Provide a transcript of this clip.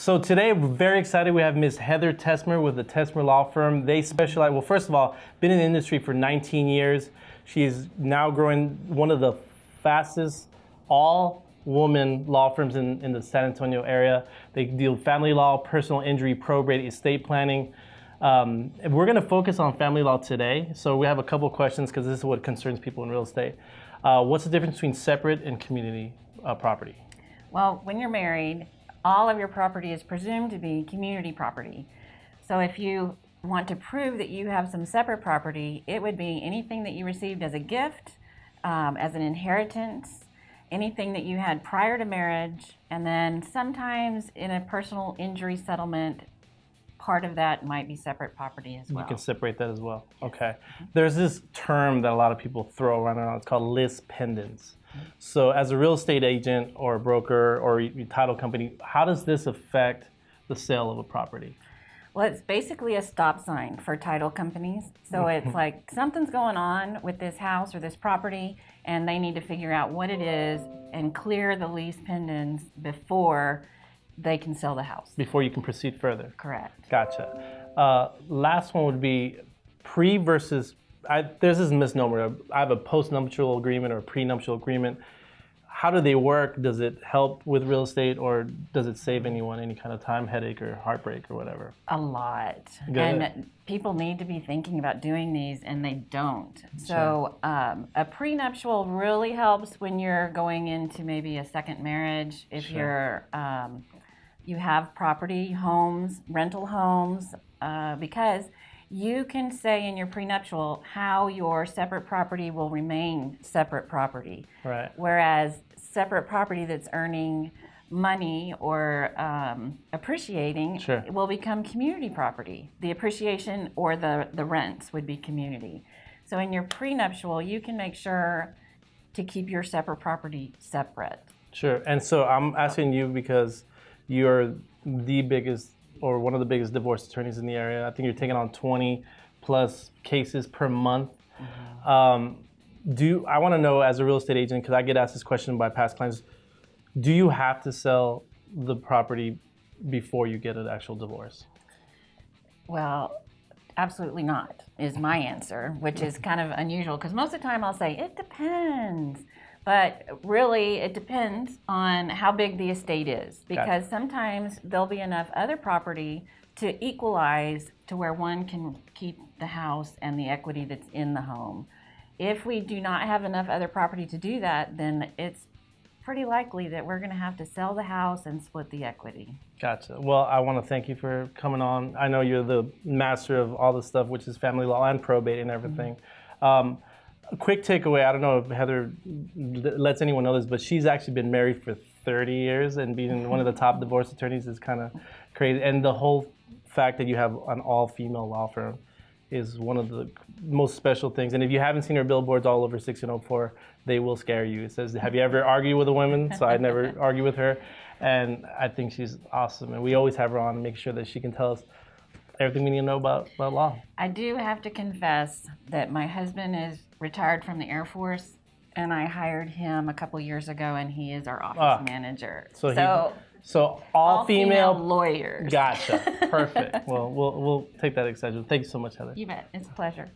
So today we're very excited. We have Ms. Heather Tessmer with the Tessmer Law Firm. They specialize, well, first of all, been in the industry for 19 years. She's now growing one of the fastest all-woman law firms in the San Antonio area. They deal family law, personal injury, probate, estate planning. We're going to focus on family law today. So we have a couple of questions because this is what concerns people in real estate. What's the difference between separate and community property? Well, when you're married, all of your property is presumed to be community property. So if you want to prove that you have some separate property, it would be anything that you received as a gift, as an inheritance, anything that you had prior to marriage, and then sometimes in a personal injury settlement, part of that might be separate property as well. You can separate that as well. Okay. There's this term that a lot of people throw around. It's called list pendants. So as a real estate agent or a broker or a title company, how does this affect the sale of a property? Well, it's basically a stop sign for title companies. So it's like something's going on with this house or this property, and they need to figure out what it is and clear the lease pendants before they can sell the house. Before you can proceed further. Correct. Gotcha. Last one would be pre versus, there's this misnomer. I have a post-nuptial agreement or a prenuptial agreement. How do they work? Does it help with real estate, or does it save anyone any kind of time, headache, or heartbreak, or whatever? A lot. Good. And people need to be thinking about doing these, and they don't. So a prenuptial really helps when you're going into maybe a second marriage. If you're you have property, homes, rental homes, because you can say in your prenuptial how your separate property will remain separate property. Right. Whereas separate property that's earning money or appreciating will become community property. The appreciation or the rents would be community. So in your prenuptial, you can make sure to keep your separate property separate. Sure. And so I'm asking you because you're the biggest or one of the biggest divorce attorneys in the area. I think you're taking on 20 plus cases per month. I want to know, as a real estate agent, because I get asked this question by past clients, do you have to sell the property before you get an actual divorce? Well, absolutely not, is my answer, which is kind of unusual because most of the time I'll say, it depends. But really, it depends on how big the estate is, because sometimes there'll be enough other property to equalize to where one can keep the house and the equity that's in the home. If we do not have enough other property to do that, then it's pretty likely that we're going to have to sell the house and split the equity. Gotcha. Well, I want to thank you for coming on. I know you're the master of all this stuff, which is family law and probate and everything. A quick takeaway, I don't know if Heather lets anyone know this, but she's actually been married for 30 years, and being one of the top divorce attorneys is kind of crazy. And the whole fact that you have an all-female law firm is one of the most special things. And if you haven't seen her billboards all over 1604, they will scare you. It says, have you ever argued with a woman? So I never argue with her. And I think she's awesome. And we always have her on to make sure that she can tell us everything we need to know about law. I do have to confess that my husband is retired from the Air Force, and I hired him a couple years ago, and he is our office manager. So all female lawyers. Gotcha. Perfect. Well, we'll take that extension. Thank you so much, Heather. You bet. It's a pleasure.